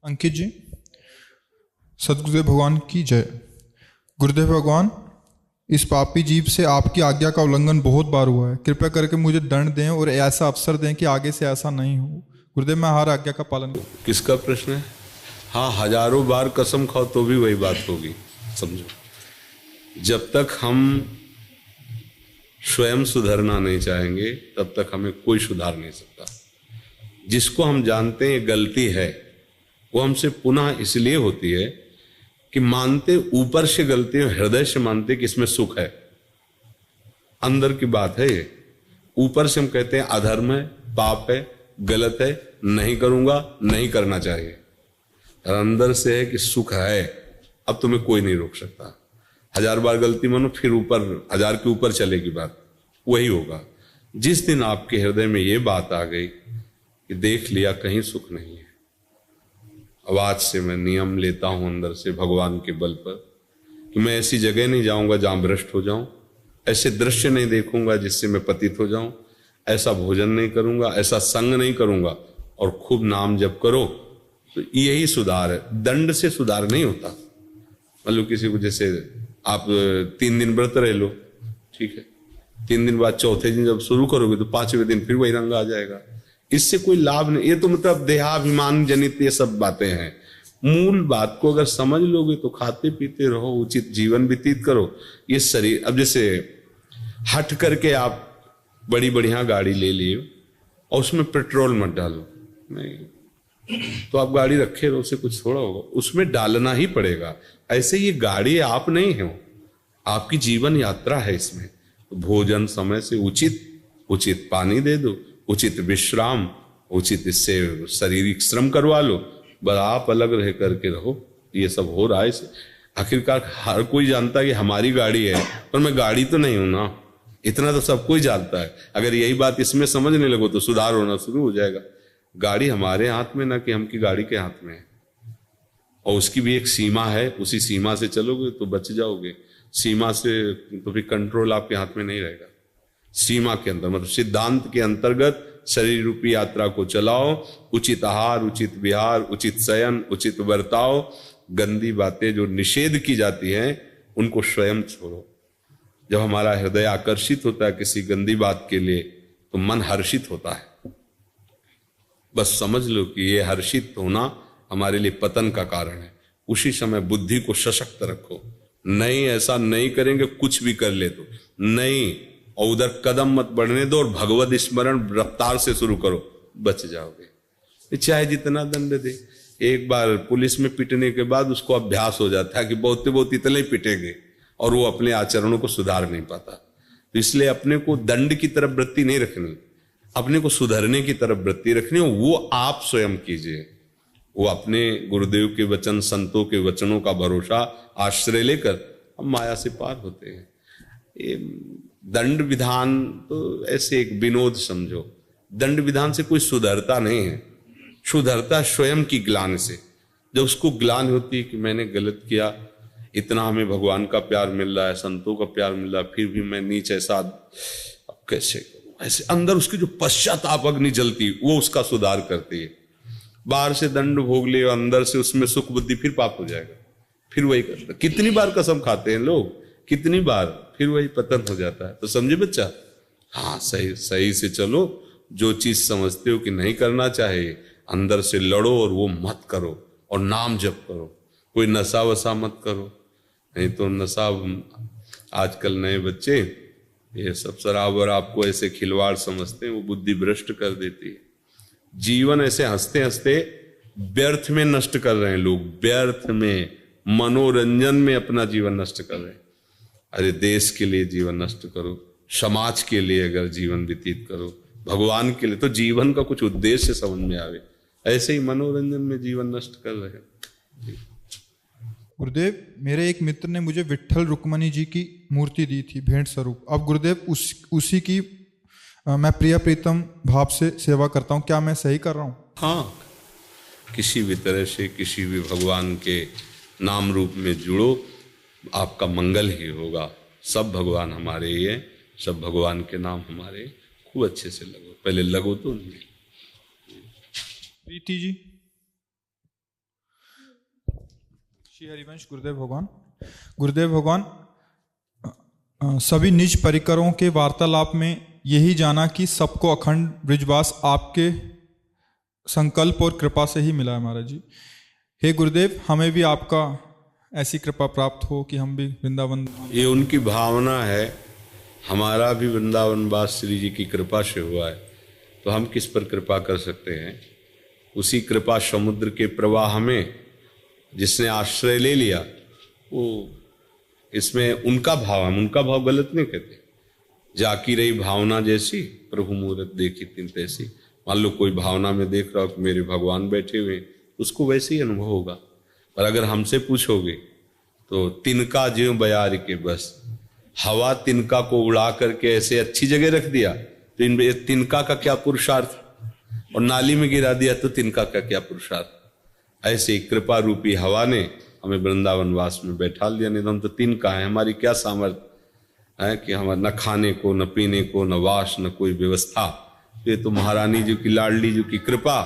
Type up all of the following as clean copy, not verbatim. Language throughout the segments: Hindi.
अंकित जी, सदगुरुदेव भगवान की जय। गुरुदेव भगवान, इस पापी जीव से आपकी आज्ञा का उल्लंघन बहुत बार हुआ है। कृपया करके मुझे दंड दें और ऐसा अवसर दें कि आगे से ऐसा नहीं हो। गुरुदेव, मैं हर आज्ञा का पालन करूं। किसका प्रश्न है? हाँ, हजारों बार कसम खाओ तो भी वही बात होगी। समझो, जब तक हम स्वयं सुधरना नहीं चाहेंगे तब तक हमें कोई सुधार नहीं सकता। जिसको हम जानते हैं गलती है, वो हमसे पुनः इसलिए होती है कि मानते ऊपर से गलती है, हृदय से मानते कि इसमें सुख है। अंदर की बात है ये। ऊपर से हम कहते हैं अधर्म है, पाप है, गलत है, नहीं करूंगा, नहीं करना चाहिए। और अंदर से है कि सुख है, अब तुम्हें कोई नहीं रोक सकता। हजार बार गलती मानो, फिर ऊपर हजार के ऊपर चलेगी बात, वही होगा। जिस दिन आपके हृदय में ये बात आ गई कि देख लिया कहीं सुख नहीं है, अब आज से मैं नियम लेता हूं अंदर से भगवान के बल पर कि मैं ऐसी जगह नहीं जाऊंगा जहां भ्रष्ट हो जाऊं, ऐसे दृश्य नहीं देखूंगा जिससे मैं पतित हो जाऊं, ऐसा भोजन नहीं करूंगा, ऐसा संग नहीं करूंगा, और खूब नाम जप करो। तो यही सुधार है, दंड से सुधार नहीं होता। मतलब किसी को जैसे आप 3 दिन व्रत रह लो, ठीक है, 3 दिन बाद चौथे दिन जब शुरू करोगे तो 5वें दिन फिर वही रंग आ जाएगा। इससे कोई लाभ नहीं। ये तो मतलब देहाभिमान जनित ये सब बातें हैं। मूल बात को अगर समझ लोगे तो खाते पीते रहो, उचित जीवन व्यतीत करो। ये शरीर, अब जैसे हट करके आप बड़ी बढ़िया गाड़ी ले लिए और उसमें पेट्रोल मत डालो, नहीं तो आप गाड़ी रखे रहो, उससे कुछ थोड़ा होगा, उसमें डालना ही पड़ेगा। ऐसे ये गाड़ी आप नहीं हो, आपकी जीवन यात्रा है। इसमें तो भोजन समय से उचित पानी दे दो, उचित विश्राम, उचित इससे शारीरिक श्रम करवा लो, बस आप अलग रह करके रहो। ये सब हो रहा है इससे। आखिरकार हर कोई जानता है कि हमारी गाड़ी है, पर मैं गाड़ी तो नहीं हूं ना, इतना तो सब कोई जानता है। अगर यही बात इसमें समझने लगो तो सुधार होना शुरू हो जाएगा। गाड़ी हमारे हाथ में ना कि हम की गाड़ी के हाथ में है, और उसकी भी एक सीमा है, उसी सीमा से चलोगे तो बच जाओगे। सीमा से तो फिर कंट्रोल आपके हाथ में नहीं रहेगा। सीमा के अंदर मतलब सिद्धांत के अंतर्गत शरीर रूपी यात्रा को चलाओ। उचित आहार, उचित विहार, उचित शयन, उचित बर्ताव। गंदी बातें जो निषेध की जाती हैं उनको स्वयं छोड़ो। जब हमारा हृदय आकर्षित होता है किसी गंदी बात के लिए तो मन हर्षित होता है। बस समझ लो कि ये हर्षित होना हमारे लिए पतन का कारण है। उसी समय बुद्धि को सशक्त रखो। नहीं, ऐसा नहीं करेंगे, कुछ भी कर ले तो नहीं, और उधर कदम मत बढ़ने दो, और भगवत स्मरण रफ्तार से शुरू करो, बच जाओगे। चाहे जितना दंड दे। एक बार पुलिस में पिटने के बाद उसको अभ्यास हो जाता है कि बहुत इतने ही पिटेंगे, और वो अपने आचरणों को सुधार नहीं पाता। तो इसलिए अपने को दंड की तरफ वृत्ति नहीं रखनी, अपने को सुधरने की तरफ वृत्ति रखनी, वो आप स्वयं कीजिए। वो अपने गुरुदेव के वचन, संतों के वचनों का भरोसा आश्रय लेकर हम माया से पार होते हैं। ये दंड विधान तो ऐसे एक विनोद समझो। दंड विधान से कोई सुधरता नहीं है, सुधरता स्वयं की ग्लानि से। जब उसको ग्लानि होती है कि मैंने गलत किया, इतना हमें भगवान का प्यार मिल रहा है, संतों का प्यार मिल रहा है, फिर भी मैं नीच ऐसा, अब कैसे करूं, ऐसे अंदर उसकी जो पश्चाताप अग्नि जलती वो उसका सुधार करती है। बाहर से दंड भोग ले और अंदर से उसमें सुख बुद्धि, फिर पाप हो जाएगा, फिर वही करता। कितनी बार कसम खाते हैं लोग, कितनी बार, फिर वही पतन हो जाता है। तो समझे बच्चा? हाँ, सही से चलो। जो चीज समझते हो कि नहीं करना चाहिए, अंदर से लड़ो और वो मत करो, और नाम जप करो। कोई नशा वशा मत करो, नहीं तो नशा, आजकल नए बच्चे ये सब शराब और आपको ऐसे खिलवाड़ समझते हैं, वो बुद्धि भ्रष्ट कर देती है। जीवन ऐसे हंसते हंसते व्यर्थ में नष्ट कर रहे हैं लोग, व्यर्थ में, मनोरंजन में अपना जीवन नष्ट कर रहे हैं। अरे देश के लिए जीवन नष्ट करो, समाज के लिए अगर जीवन व्यतीत करो, भगवान के लिए, तो जीवन का कुछ उद्देश्य समझ में आवे। ऐसे ही मनोरंजन में जीवन नष्ट कर रहे हैं। गुरुदेव, मेरे एक मित्र ने मुझे विट्ठल रुक्मणी जी की मूर्ति दी थी भेंट स्वरूप। अब गुरुदेव उसी की मैं प्रिय प्रीतम भाव से सेवा करता हूँ, क्या मैं सही कर रहा हूँ? हाँ, किसी भी तरह से किसी भी भगवान के नाम रूप में जुड़ो, आपका मंगल ही होगा। सब भगवान हमारे ही हैं, सब भगवान के नाम हमारे। खूब अच्छे से लगो, पहले लगो तो नहीं। प्रीति जी। श्री हरिवंश गुरुदेव भगवान सभी निज परिकरों के वार्तालाप में यही जाना कि सबको अखंड ब्रिजवास आपके संकल्प और कृपा से ही मिला है महाराज जी। हे गुरुदेव, हमें भी आपका ऐसी कृपा प्राप्त हो कि हम भी वृंदावन। ये उनकी भावना है, हमारा भी वृंदावन वास श्री जी की कृपा से हुआ है, तो हम किस पर कृपा कर सकते हैं। उसी कृपा समुद्र के प्रवाह में जिसने आश्रय ले लिया, वो इसमें उनका भाव, हम उनका भाव गलत नहीं कहते। जाकी रही भावना जैसी, प्रभु मूरत देखी तिन तैसी। मान लो कोई भावना में देख रहा हो कि मेरे भगवान बैठे हुए, उसको वैसे ही अनुभव होगा। पर अगर हमसे पूछोगे तो तिनका ज्यों बयार के बस, हवा तिनका को उड़ा करके ऐसे अच्छी जगह रख दिया तो इन तिनका का क्या पुरुषार्थ, और नाली में गिरा दिया तो तिनका का क्या पुरुषार्थ। ऐसे ही कृपा रूपी हवा ने हमें वृंदावन वास में बैठा लिया। नहीं तो हम तो तिनका है, हमारी क्या सामर्थ्य है कि हमारे न खाने को, न पीने को, न वास, न कोई व्यवस्था। ये तो महारानी जी की, लाडली जी की कृपा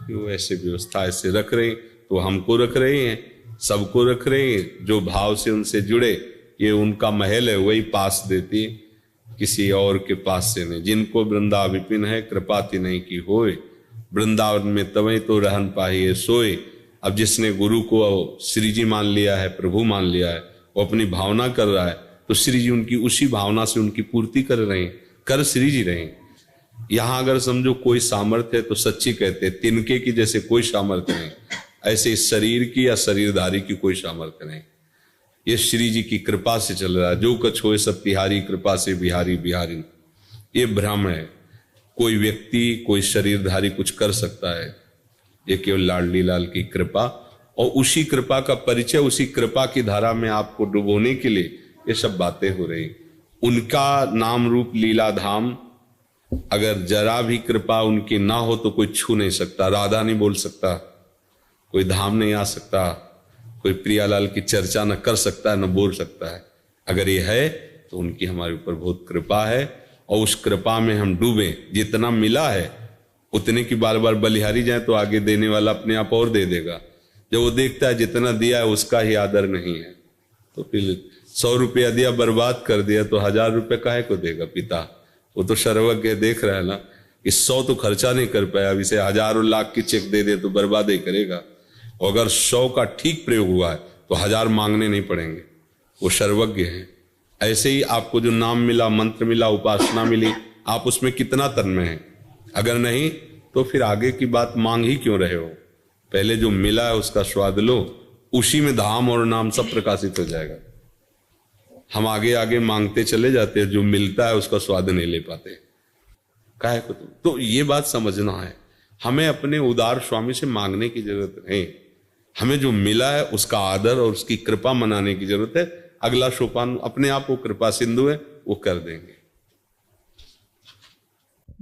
कि वो ऐसे व्यवस्था ऐसे रख रहे हैं, तो हमको रख रहे हैं, सबको रख रहे हैं। जो भाव से उनसे जुड़े, ये उनका महल है, वही पास देती है, किसी और के पास से नहीं। जिनको वृंदा विपिन है, कृपा ति नहीं की होए, वृंदावन में तवै तो रहन पाहिए सोए। अब जिसने गुरु को श्री जी मान लिया है, प्रभु मान लिया है, वो अपनी भावना कर रहा है, तो श्री जी उनकी उसी भावना से उनकी पूर्ति कर रहे हैं, कर श्री जी रहे हैं। यहां अगर समझो कोई सामर्थ्य है तो सच्ची कहते हैं, तिनके की जैसे कोई सामर्थ्य नहीं, ऐसे शरीर की या शरीरधारी की कोई सामर्थ्य नहीं। ये श्री जी की कृपा से चल रहा है। जो कछ होए सब तिहारी, कृपा से बिहारी बिहारी। ये भ्रम है, कोई व्यक्ति, कोई शरीरधारी कुछ कर सकता है, ये केवल लाडली लाल की कृपा। और उसी कृपा का परिचय, उसी कृपा की धारा में आपको डुबोने के लिए ये सब बातें हो रही। उनका नाम रूप लीला धाम, अगर जरा भी कृपा उनकी ना हो तो कोई छू नहीं सकता। राधा नहीं बोल सकता, कोई धाम नहीं आ सकता, कोई प्रियालाल की चर्चा न कर सकता है, न बोल सकता है। अगर ये है तो उनकी हमारे ऊपर बहुत कृपा है, और उस कृपा में हम डूबे। जितना मिला है उतने की बार बार बलिहारी जाए तो आगे देने वाला अपने आप और दे देगा। जब वो देखता है जितना दिया है उसका ही आदर नहीं है, तो फिर 100 रुपया दिया बर्बाद कर दिया तो 1000 रुपये काहे को देगा पिता। वो तो सर्वज्ञ देख रहा है ना, इस 100 तो खर्चा नहीं कर पाया, अब इसे हजारों लाख की चेक दे दे तो बर्बाद ही करेगा। और अगर 100 का ठीक प्रयोग हुआ है तो 1000 मांगने नहीं पड़ेंगे, वो सर्वज्ञ है। ऐसे ही आपको जो नाम मिला, मंत्र मिला, उपासना मिली, आप उसमें कितना तन्मय है। अगर नहीं तो फिर आगे की बात मांग ही क्यों रहे हो। पहले जो मिला है उसका स्वाद लो, उसी में धाम और नाम सब प्रकाशित हो जाएगा। हम आगे आगे मांगते चले जाते हैं, जो मिलता है उसका स्वाद नहीं ले पाते। काहे को तो ये बात समझना है, हमें अपने उदार स्वामी से मांगने की जरूरत नहीं, हमें जो मिला है उसका आदर और उसकी कृपा मनाने की जरूरत है। अगला सोपान अपने आप वो कृपा सिंधु है, वो कर देंगे।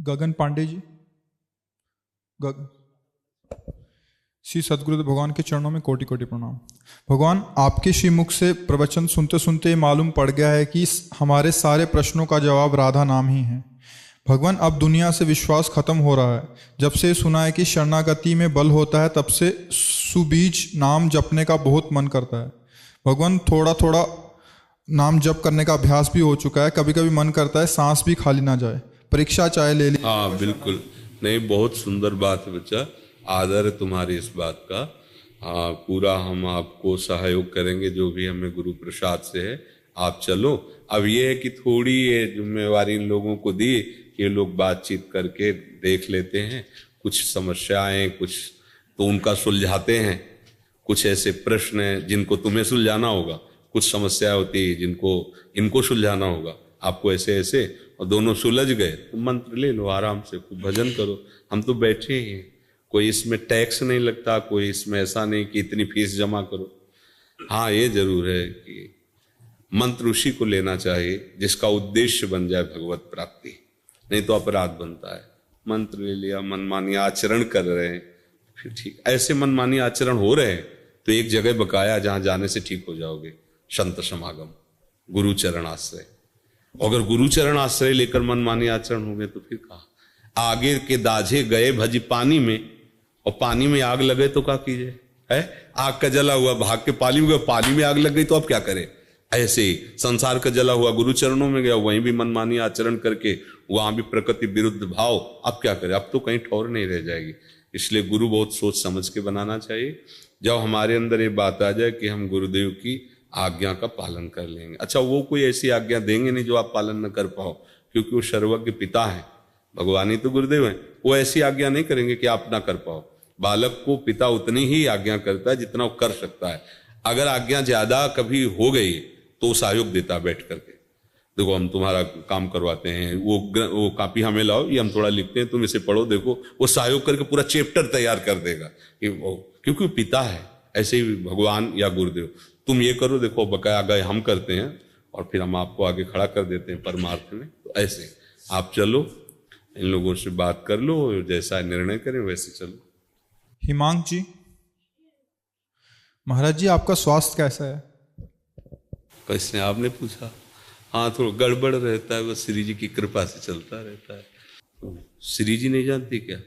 गगन पांडे जी, श्री सदगुरुदेव भगवान के चरणों में कोटि कोटि प्रणाम। भगवान, आपके श्रीमुख से प्रवचन सुनते सुनते मालूम पड़ गया है कि हमारे सारे प्रश्नों का जवाब राधा नाम ही है। भगवान, अब दुनिया से विश्वास खत्म हो रहा है। जब से सुना है कि शरणागति में बल होता है, तब से सुबीज नाम जपने का बहुत मन करता है। भगवान, थोड़ा थोड़ा नाम जप करने का अभ्यास भी हो चुका है, कभी कभी मन करता है सांस भी खाली ना जाए, परीक्षा चाहे ले ली। हाँ बिल्कुल, नहीं बहुत सुंदर बात है बच्चा, आदर है तुम्हारी इस बात का। हाँ, पूरा हम आपको सहयोग करेंगे, जो भी हमें गुरु प्रसाद से है। आप चलो। अब ये है कि थोड़ी ये जिम्मेवारी इन लोगों को दी कि ये लोग बातचीत करके देख लेते हैं, कुछ समस्याएं कुछ तो उनका सुलझाते हैं, कुछ ऐसे प्रश्न हैं जिनको तुम्हें सुलझाना होगा, कुछ समस्या होती है जिनको इनको सुलझाना होगा। आपको ऐसे ऐसे, और दोनों सुलझ गए तो मंत्र ले लो, आराम से खूब भजन करो। हम तो बैठे ही हैं, कोई इसमें टैक्स नहीं लगता, कोई इसमें ऐसा नहीं कि इतनी फीस जमा करो। हाँ, ये जरूर है कि मंत्र उसी को लेना चाहिए जिसका उद्देश्य बन जाए भगवत प्राप्ति, नहीं तो अपराध बनता है। मंत्र ले लिया, मनमानी आचरण कर रहे हैं, फिर ठीक ऐसे मनमानी आचरण हो रहे हैं तो एक जगह बकाया जहां जाने से ठीक हो जाओगे, संत समागम, गुरु चरण आश्रय। अगर गुरु चरण आश्रय लेकर मनमानी आचरण होंगे तो फिर कहा आगे के दाझे गए भज पानी में, और पानी में आग लगे तो क्या कीजिए। है। आग का जला हुआ भाग के पानी में गया, पानी में आग लग गई तो अब क्या करे। ऐसे ही संसार का जला हुआ गुरु चरणों में गया, वहीं भी मनमानी आचरण करके वहां भी प्रकृति विरुद्ध भाव, अब क्या करे। अब तो कहीं ठौर नहीं रह जाएगी। इसलिए गुरु बहुत सोच समझ के बनाना चाहिए। जब हमारे अंदर ये बात आ जाए कि हम गुरुदेव की आज्ञा का पालन कर लेंगे, अच्छा वो कोई ऐसी आज्ञा देंगे नहीं जो आप पालन न कर पाओ, क्योंकि वो सर्वज्ञ पिता है, भगवान ही तो गुरुदेव हैं। वो ऐसी आज्ञा नहीं करेंगे कि आप ना कर पाओ। बालक को पिता उतनी ही आज्ञा करता है जितना वो कर सकता है। अगर आज्ञा ज्यादा कभी हो गई तो सहयोग देता है बैठ करके, देखो हम तुम्हारा काम करवाते हैं, वो कॉपी हमें लाओ, ये हम थोड़ा लिखते हैं, तुम इसे पढ़ो, देखो वो सहयोग करके पूरा चैप्टर तैयार कर देगा कि वो, क्योंकि वो पिता है। ऐसे ही भगवान या गुरुदेव, तुम ये करो, देखो बकाया आगे हम करते हैं और फिर हम आपको आगे खड़ा कर देते हैं परमार्थ में। तो ऐसे आप चलो, इन लोगों से बात कर लो, जैसा निर्णय करें वैसे चलो। हिमांक जी, महाराज जी आपका स्वास्थ्य कैसा है? कैसे आपने पूछा? हाँ थोड़ा गड़बड़ रहता है, बस श्री जी की कृपा से चलता रहता है। श्री जी नहीं जानती क्या?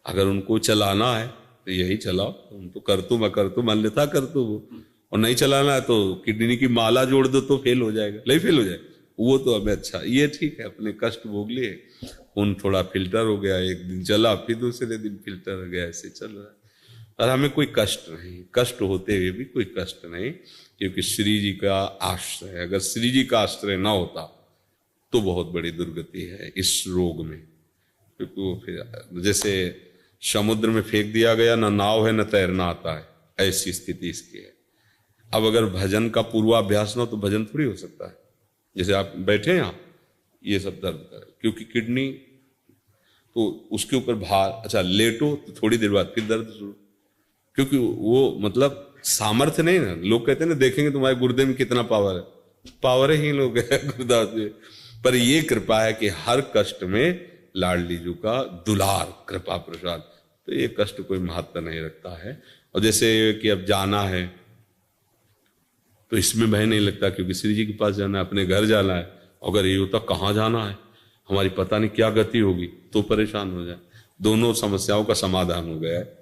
अगर उनको चलाना है तो यही चलाओ, तुम तो कर तुम कर तुम अन्यथा कर तुम, और नहीं चलाना है तो किडनी की माला जोड़ दो तो फेल हो जाएगा, नहीं फेल हो जाएगा वो तो हमें। अच्छा ये ठीक है, अपने कष्ट भोग लिए, खून थोड़ा फिल्टर हो गया, एक दिन चला फिर दूसरे दिन फिल्टर हो गया, ऐसे चल रहा है। और हमें कोई कष्ट नहीं, कष्ट होते हुए भी कोई कष्ट नहीं, क्योंकि श्री जी का आश्रय, अगर श्री जी का आश्रय ना होता तो बहुत बड़ी दुर्गति है इस रोग में। क्योंकि वो फिर जैसे समुद्र में फेंक दिया गया, ना नाव है ना तैरना आता है, ऐसी स्थिति इसकी है। अब अगर भजन का पूर्वाभ्यास ना हो तो भजन थोड़ी हो सकता है। जैसे आप बैठे हैं, आप ये सब दर्द कर, क्योंकि किडनी तो उसके ऊपर भार, अच्छा लेटो तो थोड़ी देर बाद फिर दर्द शुरू, क्योंकि वो मतलब सामर्थ्य नहीं ना। लोग कहते हैं ना, देखेंगे तुम्हारे गुर्दे में कितना पावर है, पावर ही लोग है गुरुदास जी। पर ये कृपा है कि हर कष्ट में लाडली जी का दुलार कृपा प्रसाद, तो ये कष्ट कोई महत्व नहीं रखता है। और जैसे कि अब जाना है तो इसमें भय नहीं लगता, क्योंकि श्री जी के पास जाना है, अपने घर जाना है। अगर ये होता कहाँ जाना है, हमारी पता नहीं क्या गति होगी, तो परेशान हो जाए। दोनों समस्याओं का समाधान हो गया है।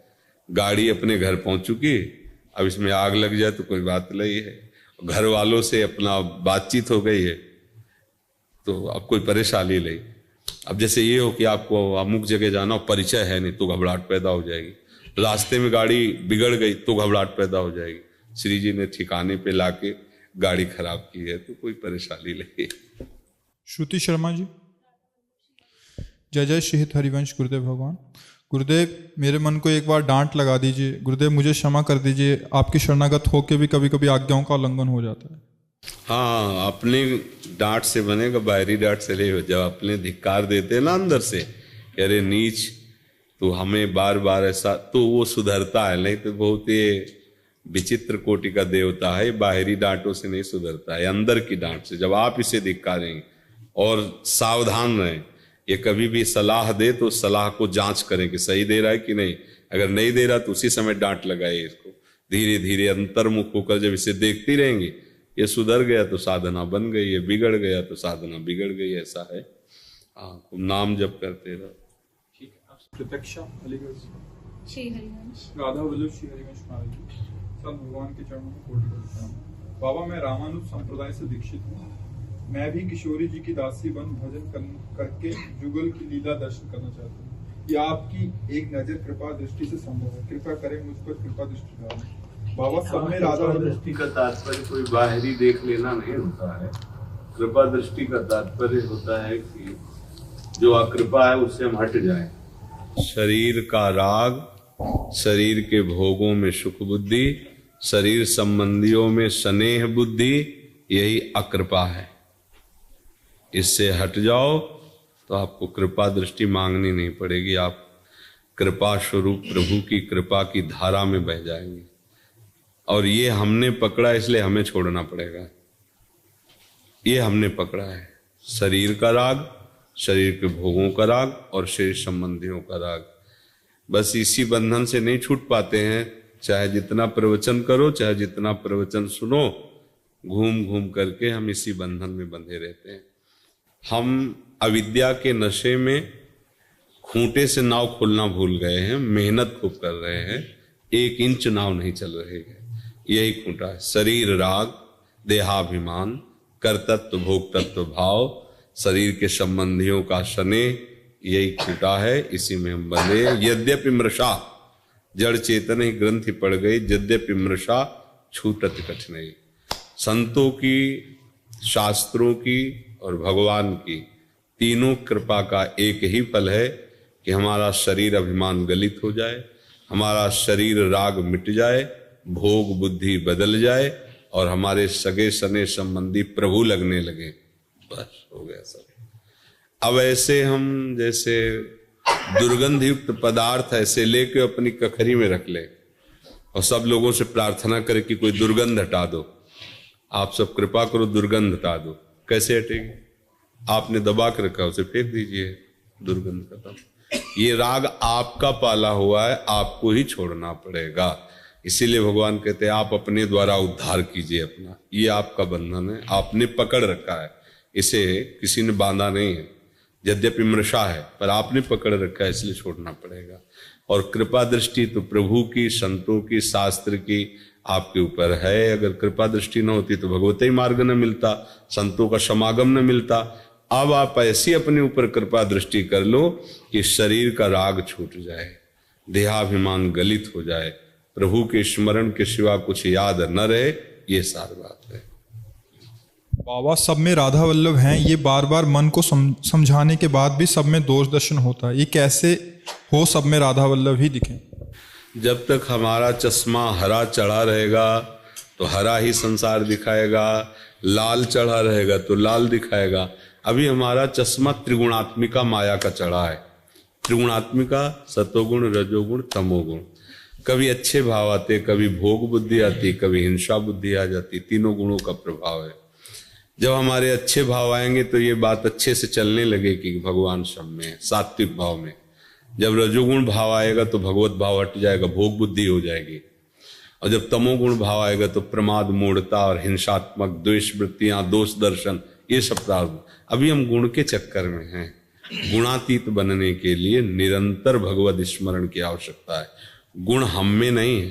गाड़ी अपने घर पहुंच चुकी, अब इसमें आग लग जाए तो कोई बात नहीं है। घर वालों से अपना बातचीत हो गई है तो अब कोई परेशानी नहीं। अब जैसे ये हो कि आपको अमुक जगह जाना, परिचय है नहीं तो घबराहट पैदा हो जाएगी, रास्ते में गाड़ी बिगड़ गई तो घबराहट पैदा हो जाएगी। श्री जी ने ठिकाने पे लाके गाड़ी खराब की है तो कोई परेशानी नहीं। श्रुति शर्मा जी, जय जय श्री हित हरिवंश गुरुदेव भगवान। गुरुदेव मेरे मन को एक बार डांट लगा दीजिए, गुरुदेव मुझे क्षमा कर दीजिए, आपकी शरणागत होके भी कभी कभी आज्ञाओं का उल्लंघन हो जाता है। हाँ, अपने डांट से बनेगा, बाहरी डांट से नहीं हो। जब अपने धिक्कार देते हैं ना अंदर से, अरे नीच, तो हमें बार बार ऐसा, तो वो सुधरता है। नहीं तो बहुत ये विचित्र कोटि का देवता है, बाहरी डांटों से नहीं सुधरता है, अंदर की डांट से। जब आप इसे धिक्कारेंगे, और सावधान रहें, ये कभी भी सलाह दे तो सलाह को जांच करें कि सही दे रहा है कि नहीं। अगर नहीं दे रहा तो उसी समय डांट लगाइए इसको। धीरे धीरे अंतर्मुख होकर जब इसे देखती रहेंगी, ये सुधर गया तो साधना बन गई, ये बिगड़ गया तो साधना बिगड़ गई, ऐसा है। हाँ, नाम जप करते रहो। ठीक है। प्रत्यक्षा अलीगढ़ श्री हरिवंश, राधा वल्लभ श्री हरिवंश महाराज जी, सब भगवान के चरणों में कोटि कोटि प्रणाम। बाबा मैं रामानुज संप्रदाय से दीक्षित हूँ। मैं भी किशोरी जी की दासी बन भजन करके जुगल की लीला दर्शन करना चाहता हूँ। ये आपकी एक नजर कृपा दृष्टि से संभव है, कृपया करें मुझ पर कृपा दृष्टि डालें। बाबा सब में राधा दृष्टि का तात्पर्य कोई बाहरी देख लेना नहीं होता है। कृपा दृष्टि का तात्पर्य होता है कि जो अकृपा है उससे हम हट जाएं। शरीर का राग, शरीर के भोगों में सुख बुद्धि, शरीर संबंधियों में स्नेह बुद्धि, यही अकृपा है। इससे हट जाओ तो आपको कृपा दृष्टि मांगनी नहीं पड़ेगी। आप कृपा स्वरूप प्रभु की कृपा की धारा में बह जाएंगे। और ये हमने पकड़ा, इसलिए हमें छोड़ना पड़ेगा। ये हमने पकड़ा है, शरीर का राग, शरीर के भोगों का राग और शरीर संबंधियों का राग। बस इसी बंधन से नहीं छूट पाते हैं। चाहे जितना प्रवचन करो, चाहे जितना प्रवचन सुनो, घूम घूम करके हम इसी बंधन में बंधे रहते हैं। हम अविद्या के नशे में खूंटे से नाव खोलना भूल गए हैं। मेहनत खूब कर रहे हैं, 1 इंच नाव नहीं चल रही है। यही खूंटा है। शरीर राग, देहाभिमान, कर्तृत्व भोक्तत्व भाव, शरीर के संबंधियों का स्नेह, यही खूंटा है। इसी में हम बंधे। यद्यपि मृषा, जड़ चेतन ही ग्रंथि पड़ गई, यद्यपि मृषा छूटत कठिनाई। संतों की, शास्त्रों की और भगवान की तीनों कृपा का एक ही फल है कि हमारा शरीर अभिमान गलित हो जाए, हमारा शरीर राग मिट जाए, भोग बुद्धि बदल जाए और हमारे सगे सने संबंधी प्रभु लगने लगे। बस हो गया सब। अब ऐसे हम जैसे दुर्गंध युक्त पदार्थ ऐसे लेके अपनी कखरी में रख ले और सब लोगों से प्रार्थना करे कि कोई दुर्गंध हटा दो, आप सब कृपा करो दुर्गंध हटा दो। कैसे हटेगी? आपने दबा के रखा, उसे फेंक दीजिए, दुर्गंध खत्म। ये राग आपका पाला हुआ है, आपको ही छोड़ना पड़ेगा। इसीलिए भगवान कहते हैं आप अपने द्वारा उद्धार कीजिए अपना। ये आपका बंधन है, आपने पकड़ रखा है, इसे किसी ने बांधा नहीं है। यद्यपि मृषा है पर आपने पकड़ रखा है, इसलिए छोड़ना पड़ेगा। और कृपा दृष्टि तो प्रभु की, संतों की, शास्त्र की आपके ऊपर है। अगर कृपा दृष्टि न होती तो भगवती मार्ग न मिलता, संतों का समागम न मिलता। अब आप ऐसी अपने ऊपर कृपा दृष्टि कर लो कि शरीर का राग छूट जाए, देहाभिमान गलित हो जाए, प्रभु के स्मरण के सिवा कुछ याद न रहे। ये सारी बात है। बाबा सब में राधा वल्लभ हैं, ये बार बार मन को समझाने के बाद भी सब में दोष दर्शन होता है। ये कैसे हो सब में राधा वल्लभ ही दिखें? जब तक हमारा चश्मा हरा चढ़ा रहेगा तो हरा ही संसार दिखाएगा, लाल चढ़ा रहेगा तो लाल दिखाएगा। अभी हमारा चश्मा त्रिगुणात्मिका माया का चढ़ा है। त्रिगुणात्मिका सतोगुण, रजोगुण, तमोगुण। कभी अच्छे भाव आते, कभी भोग बुद्धि आती, कभी हिंसा बुद्धि आ जाती। तीनों गुणों का प्रभाव है। जब हमारे अच्छे भाव आएंगे तो ये बात अच्छे से चलने लगेगी, भगवान सब में है, सात्विक भाव में। जब रजोगुण भाव आएगा तो भगवत भाव हट जाएगा, भोग बुद्धि हो जाएगी। और जब तमोगुण भाव आएगा तो प्रमाद, मूढ़ता और हिंसात्मक द्वेष वृत्तियां, दोष दर्शन, ये सब प्रारंभ। अभी हम गुण के चक्कर में हैं। गुणातीत बनने के लिए निरंतर भगवत स्मरण की आवश्यकता है। गुण हम में नहीं है,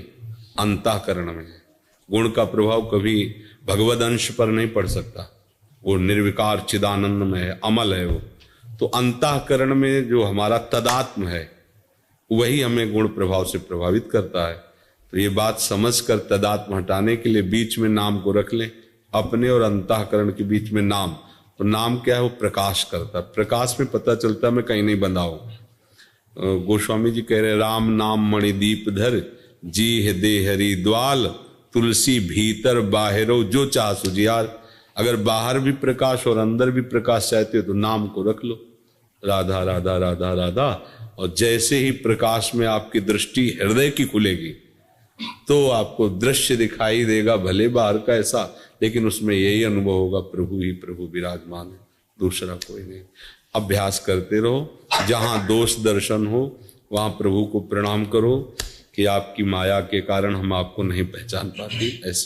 अंतःकरण में है। गुण का प्रभाव कभी भगवद अंश पर नहीं पड़ सकता। वो निर्विकार चिदानंद में है, अमल है वो। तो अंतःकरण में जो हमारा तदात्म है वही हमें गुण प्रभाव से प्रभावित करता है। तो ये बात समझकर तदात्म हटाने के लिए बीच में नाम को रख लें, अपने और अंतःकरण के बीच में नाम। तो नाम क्या है? वो प्रकाश करता है। प्रकाश में पता चलता है मैं कहीं नहीं बंधा हूं। गोस्वामी जी कह रहे राम नाम मणिदीप धर, जी है दे हरि द्वाल, तुलसी भीतर बाहरो जो चाह सुजियार। अगर बाहर भी प्रकाश और अंदर भी प्रकाश चाहते हो तो नाम को रख लो, राधा राधा राधा राधा। और जैसे ही प्रकाश में आपकी दृष्टि हृदय की खुलेगी तो आपको दृश्य दिखाई देगा, भले बाहर का ऐसा, लेकिन उसमें यही अनुभव होगा प्रभु ही प्रभु विराजमान है, दूसरा कोई नहीं। अभ्यास करते रहो। जहां दोष दर्शन हो वहां प्रभु को प्रणाम करो कि आपकी माया के कारण हम आपको नहीं पहचान पाती। ऐसी